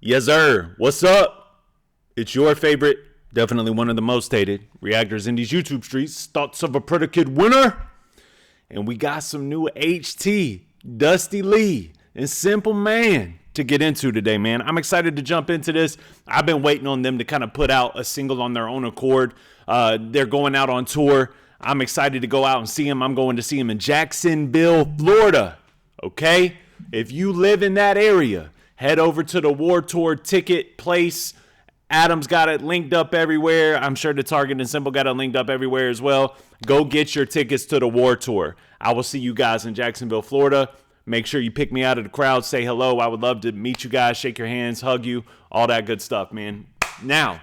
Yes, sir. What's up? It's your favorite, definitely one of the most hated reactors in these YouTube streets. Thoughts of a predicate winner. And we got some new HT, Dusty Leigh, and Cymple Man to get into today, man. I'm excited to jump into this. I've been waiting on them to kind of put out a single on their own accord. They're going out on tour. I'm excited to go out and see them. I'm going to see them in Jacksonville, Florida. Okay? If you live in that area, head over to the War Tour ticket place. Adam's got it linked up everywhere. I'm sure the Target and Cymple got it linked up everywhere as well. Go get your tickets to the War Tour. I will see you guys in Jacksonville, Florida. Make sure you pick me out of the crowd. Say hello. I would love to meet you guys, shake your hands, hug you, all that good stuff, man. Now,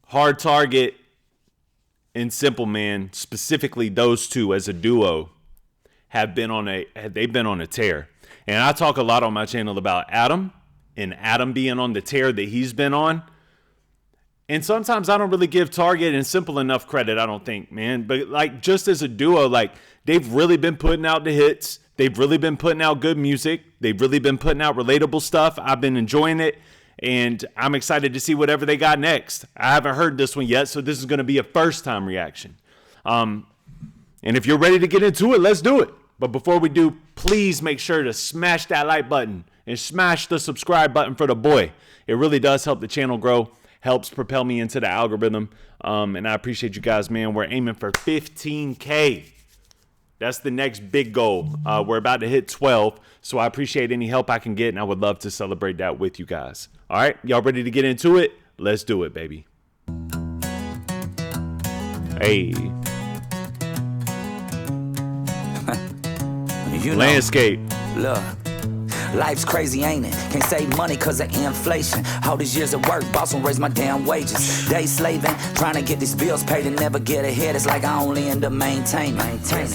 Hard Target and Cymple Man, specifically those two as a duo, they've been on a tear. And I talk a lot on my channel about Adam and Adam being on the tear that he's been on. And sometimes I don't really give Target and Cymple enough credit, I don't think, man. But like just as a duo, like they've really been putting out the hits. They've really been putting out good music. They've really been putting out relatable stuff. I've been enjoying it. And I'm excited to see whatever they got next. I haven't heard this one yet, so this is going to be a first-time reaction. And if you're ready to get into it, let's do it. But before we do, please make sure to smash that like button and smash the subscribe button for the boy. It really does help the channel grow, helps propel me into the algorithm. And I appreciate you guys, man. We're aiming for 15K. That's the next big goal. We're about to hit 12, so I appreciate any help I can get, and I would love to celebrate that with you guys. All right, y'all ready to get into it? Let's do it, baby. Hey. Landscape. Look. Life's crazy, ain't it? Can't save money cause of inflation. All these years of work, boss won't raise my damn wages. Day slaving, trying to get these bills paid and never get ahead. It's like I only end up maintaining.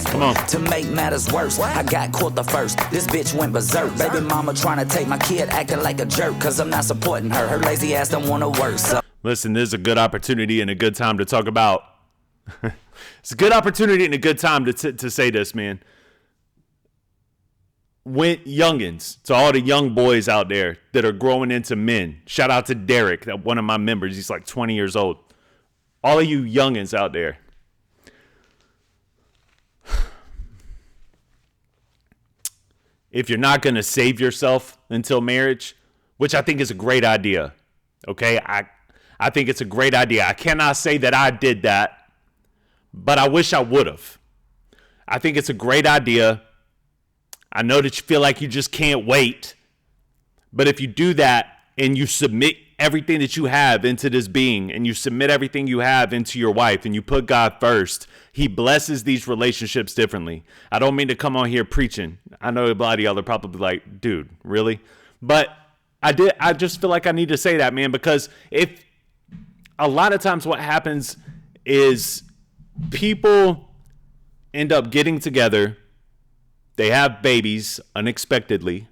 Come on. To make matters worse, I got caught the first. This bitch went berserk. Baby mama trying to take my kid, acting like a jerk cause I'm not supporting her. Her lazy ass don't wanna work. So. Listen, this is a good opportunity and a good time to talk about. It's a good opportunity and a good time to say this, man. Went youngins, to all the young boys out there that are growing into men. Shout out to Derek, one of my members. He's like 20 years old. All of you youngins out there. If you're not going to save yourself until marriage, which I think is a great idea, okay? I think it's a great idea. I cannot say that I did that, but I wish I would have. I think it's a great idea. I know that you feel like you just can't wait. But if you do that and you submit everything that you have into this being and you submit everything you have into your wife and you put God first, he blesses these relationships differently. I don't mean to come on here preaching. I know a lot of y'all are probably like, dude, really? But I just feel like I need to say that, man, because if a lot of times what happens is people end up getting together. They have babies unexpectedly,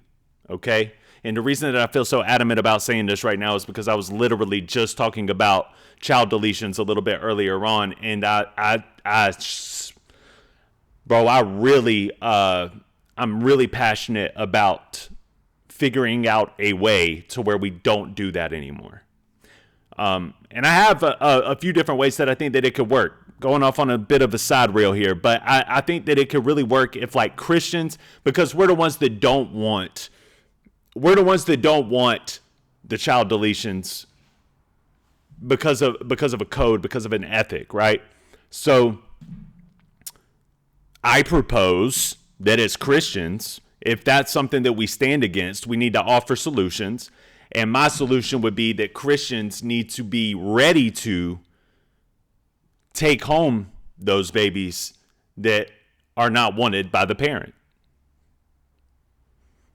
okay? And the reason that I feel so adamant about saying this right now is because I was literally just talking about child deletions a little bit earlier on, and I'm really passionate about figuring out a way to where we don't do that anymore. And I have a few different ways that I think that it could work. Going off on a bit of a side rail here, but I think that it could really work if like Christians, because we're the ones that don't want the child deletions because of a code, because of an ethic, right? So I propose that as Christians, if that's something that we stand against, we need to offer solutions. And my solution would be that Christians need to be ready to take home those babies that are not wanted by the parent.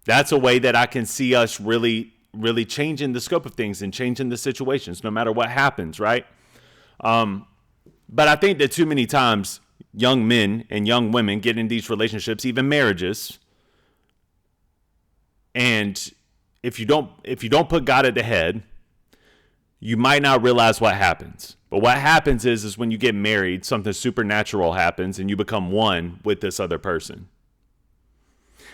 That's a way that I can see us really, really changing the scope of things and changing the situations, no matter what happens, right? But I think that too many times young men and young women get in these relationships, even marriages, and if you don't put God at the head, you might not realize what happens. But what happens is when you get married, something supernatural happens and you become one with this other person.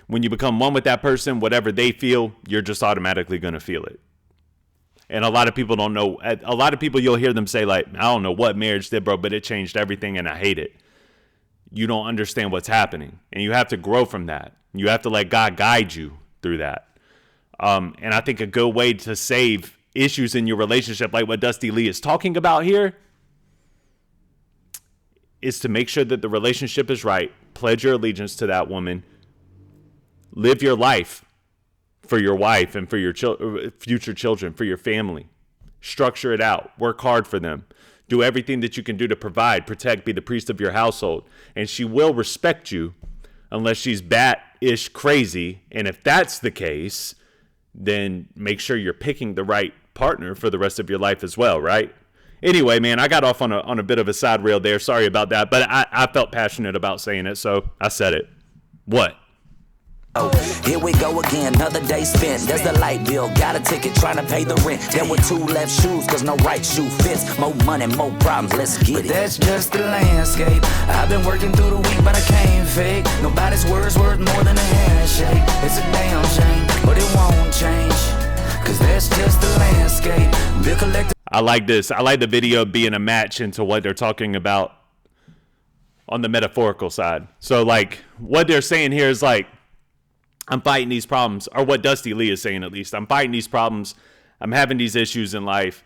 When you become one with that person, whatever they feel, you're just automatically going to feel it. And a lot of people don't know. A lot of people, you'll hear them say like, I don't know what marriage did, bro, but it changed everything and I hate it. You don't understand what's happening. And you have to grow from that. You have to let God guide you through that. And I think a good way to save issues in your relationship, like what Dusty Leigh is talking about here, is to make sure that the relationship is right. Pledge your allegiance to that woman. Live your life for your wife and for your future children, for your family. Structure it out. Work hard for them. Do everything that you can do to provide, protect, be the priest of your household. And she will respect you unless she's bat-ish crazy. And if that's the case, then make sure you're picking the right partner for the rest of your life as well, right? Anyway, man, I got off on a bit of a side rail there. Sorry about that. But I felt passionate about saying it, so I said it. What? Oh, here we go again, another day spent. There's the light bill, got a ticket, trying to pay the rent. There were two left shoes, cause no right shoe fits. More money, more problems, let's get it. That's just the landscape. I've been working through the week, but I can't fake. Nobody's word's worth more than a handshake. It's a damn shame, but it won't change, cause that's just the landscape. Bill collector. I like this. I like the video being a match into what they're talking about on the metaphorical side. So like what they're saying here is like, I'm fighting these problems, or what Dusty Leigh is saying at least. I'm fighting these problems. I'm having these issues in life.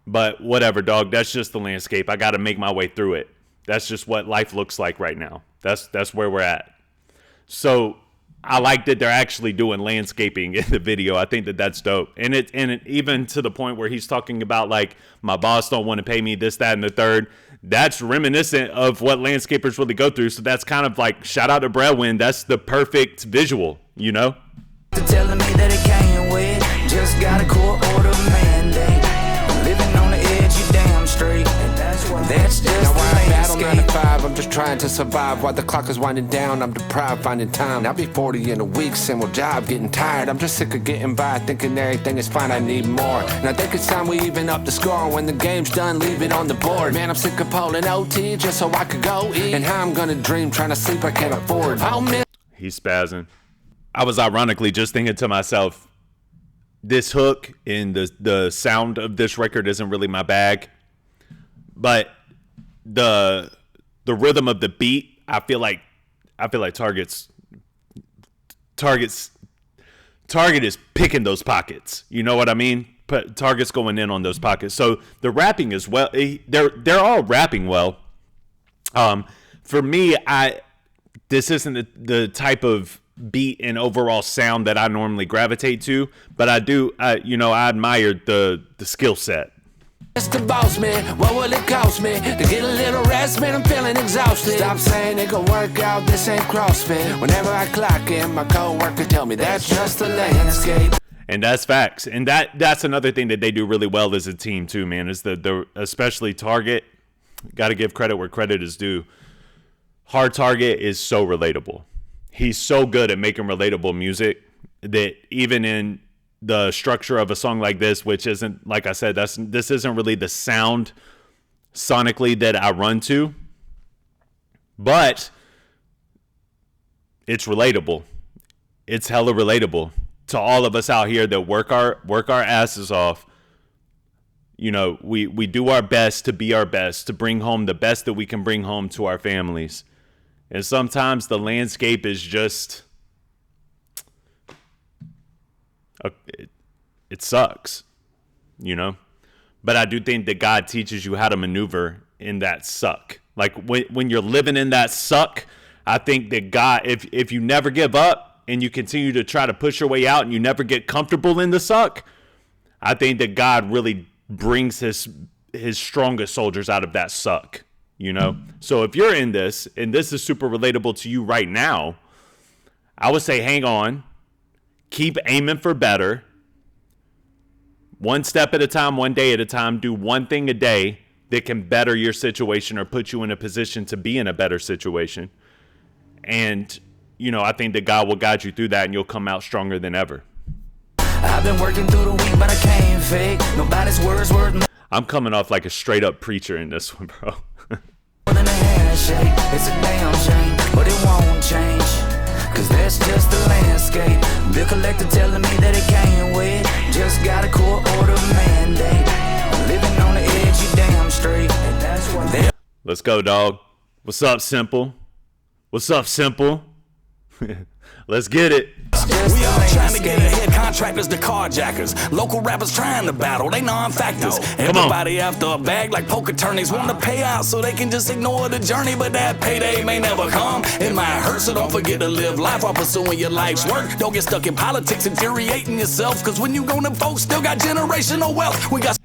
But whatever, dog. That's just the landscape. I got to make my way through it. That's just what life looks like right now. That's where we're at. So I like that they're actually doing landscaping in the video. I think that that's dope. And it even to the point where he's talking about like, my boss don't want to pay me this, that, and the third. That's reminiscent of what landscapers really go through. So that's kind of like, shout out to Breadwin. That's the perfect visual, you know? Telling me that it can't wait. Just got a court order mandate. Living on the edge, you damn straight. That's just now the I battle landscape. 9 to 5, I'm just trying to survive. While the clock is winding down, I'm deprived finding time. I'll be 40 in a week, same old job, getting tired. I'm just sick of getting by, thinking everything is fine, I need more. And I think it's time we even up the score. When the game's done, leave it on the board. Man, I'm sick of pulling OT just so I could go eat. And how I'm gonna dream, trying to sleep I can't afford. He's spazzing. I was ironically just thinking to myself, this hook and the sound of this record isn't really my bag. But the rhythm of the beat, I feel like Target is picking those pockets. You know what I mean? But Target's going in on those pockets. So the rapping as well. They're all rapping well. For me, this isn't the type of beat and overall sound that I normally gravitate to. But I admire the skill set. It's the boss, man. What will it cost me to get a little rest, man? I'm feeling exhausted. Stop saying it could work out, this ain't CrossFit. Whenever I clock in, my co-worker tell me that's just the landscape. And that's facts. And that's another thing that they do really well as a team too, man, is the especially Target. Got to give credit where credit is due. Hard Target is so relatable. He's so good at making relatable music that even in the structure of a song like this, which isn't, like I said, this isn't really the sound sonically that I run to, but it's relatable. It's hella relatable to all of us out here that work our asses off. You know, we do our best to be our best, to bring home the best that we can bring home to our families. And sometimes the landscape is just, it sucks, you know? But I do think that God teaches you how to maneuver in that suck. Like when you're living in that suck, I think that God, if you never give up and you continue to try to push your way out and you never get comfortable in the suck, I think that God really brings his strongest soldiers out of that suck, you know? So if you're in this, and this is super relatable to you right now, I would say hang on, keep aiming for better. One step at a time, one day at a time, do one thing a day that can better your situation or put you in a position to be in a better situation. And, you know, I think that God will guide you through that and you'll come out stronger than ever. I've been working through the week, but I can't fake. Nobody's words worth more I'm coming off like a straight up preacher in this one, bro. than a handshake. It's a damn shame, but it won't change, Cause that's just the landscape. Bill collector telling me that it can't wait. Just got a court order mandate. Living on the edge, you damn straight. And that's why Let's go, dog. What's up, Cymple? What's up, Cymple? Let's get it. We all trying to get ahead, contractors to carjackers. Local rappers trying to battle, they non-factors. Everybody after a bag like poker tourneys. Want to pay out so they can just ignore the journey. But that payday may never come, it might hurt. So don't forget to live life while pursuing your life's work. Don't get stuck in politics, infuriating yourself. Cause when you go to folks, still got generational wealth. We got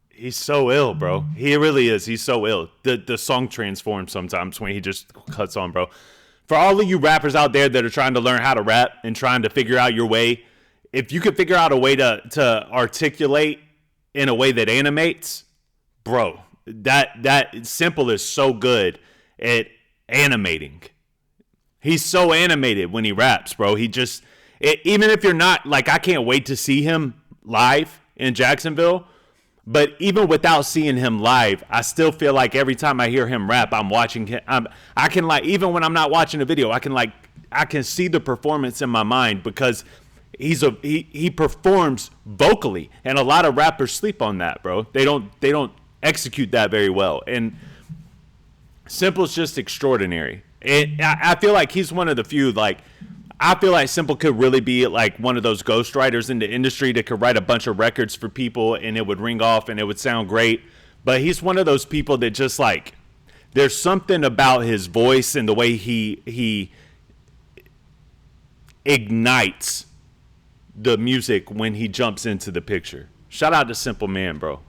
He's so ill, bro. He really is. He's so ill. The song transforms sometimes when he just cuts on, bro. For all of you rappers out there that are trying to learn how to rap and trying to figure out your way, if you could figure out a way to articulate in a way that animates, bro, that Cymple is so good at animating. He's so animated when he raps, bro. Even if you're not, like, I can't wait to see him live in Jacksonville. But even without seeing him live, I still feel like every time I hear him rap, I'm watching him. I can, like, even when I'm not watching a video, I can see the performance in my mind because he performs vocally, and a lot of rappers sleep on that, bro. They don't execute that very well, and Cymple's just extraordinary. I feel like he's one of the few, like, I feel like Cymple could really be like one of those ghostwriters in the industry that could write a bunch of records for people and it would ring off and it would sound great. But he's one of those people that just, like, there's something about his voice and the way he ignites the music when he jumps into the picture. Shout out to Cymple, man, bro.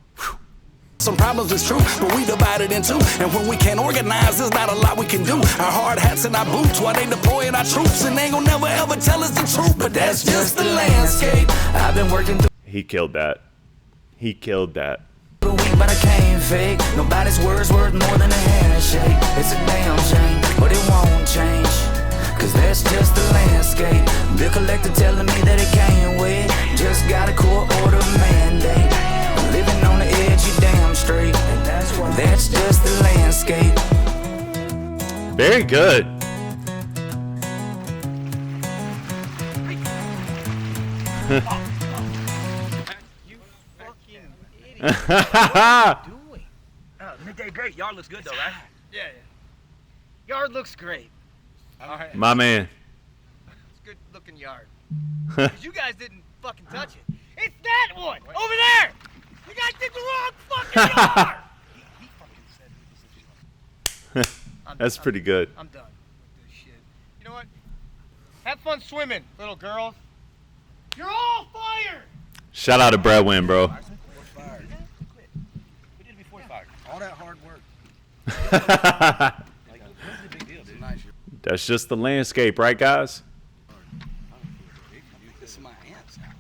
some problems, it's true, but we divided in two. And when we can't organize, there's not a lot we can do. Our hard hats and our boots while they deploying our troops. And they gon' never ever tell us the truth, but that's just the landscape. I've been working through. He killed that. He killed that. But I can't fake. Nobody's words worth more than a handshake. It's a damn shame, but it won't change. Cause that's just the landscape. Bill collector telling me that it can't wait. Just got a court order mandate. Living on the edge, you damn straight. And that's just the landscape. Very good. You fucking idiot. What are you doing? Midday great. Yard looks good though, right? Yeah. Yard looks great. All right. My man. It's a good looking yard. 'Cause you guys didn't fucking touch it. It's that one over there. You guys did the wrong fucking yard. He fucking said That's pretty good. I'm done with this shit. You know what? Have fun swimming, little girls. You're all fired. Shout out to Breadwin, bro. We did it before you fired. All that hard work. That's just the landscape, right, guys? This is my aunt's house.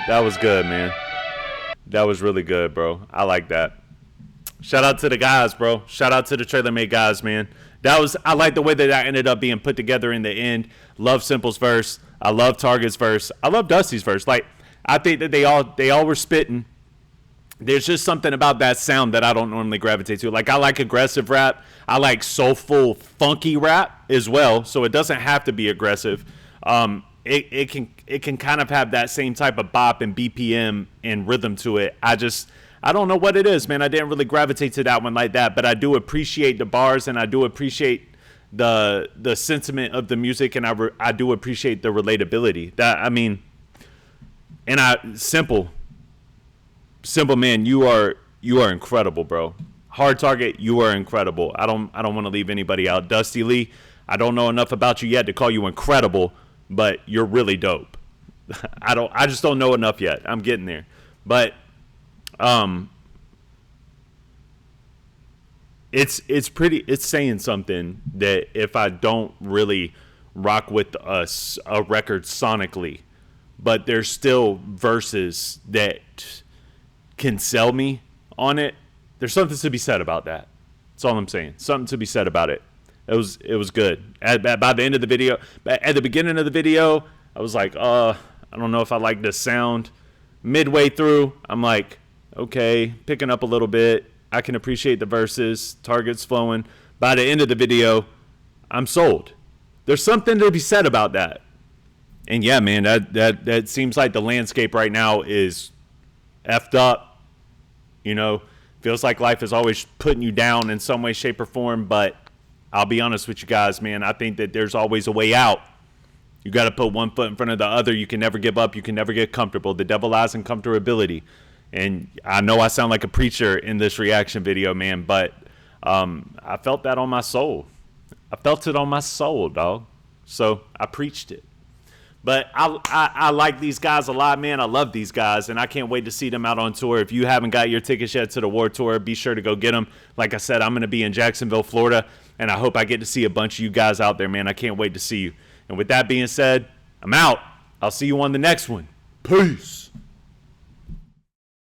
That was good, man. That was really good, bro. I like that. Shout out to the guys, bro. Shout out to the Trailer Made guys, man. I like the way that ended up being put together in the end. Love Cymple's verse. I love Target's verse. I love Dusty's verse. Like, I think that they all were spitting. There's just something about that sound that I don't normally gravitate to. Like, I like aggressive rap. I like soulful, funky rap as well. So it doesn't have to be aggressive. It can kind of have that same type of bop and BPM and rhythm to it. I don't know what it is, man. I didn't really gravitate to that one like that, but I do appreciate the bars and I do appreciate the sentiment of the music, and I do appreciate the relatability. Cymple, man, you are incredible, bro. Hard Target, you are incredible. I don't want to leave anybody out. Dusty Leigh, I don't know enough about you yet to call you incredible, but you're really dope. I just don't know enough yet. I'm getting there. But it's saying something that if I don't really rock with a record sonically, but there's still verses that can sell me on it, there's something to be said about that. That's all I'm saying. Something to be said about it. It was good. By the end of the video, at the beginning of the video, I was like, I don't know if I like this sound. Midway through, I'm like, okay, picking up a little bit. I can appreciate the verses. Target's flowing. By the end of the video, I'm sold. There's something to be said about that. And yeah, man, that seems like the landscape right now is effed up. You know, feels like life is always putting you down in some way, shape, or form. But I'll be honest with you guys, man. I think that there's always a way out. You got to put one foot in front of the other. You can never give up. You can never get comfortable. The devil lies in comfortability. And I know I sound like a preacher in this reaction video, man, but I felt that on my soul. I felt it on my soul, dog. So I preached it. But I like these guys a lot, man. I love these guys, and I can't wait to see them out on tour. If you haven't got your tickets yet to the War Tour, be sure to go get them. Like I said, I'm going to be in Jacksonville, Florida, and I hope I get to see a bunch of you guys out there, man. I can't wait to see you. And with that being said, I'm out. I'll see you on the next one. Peace.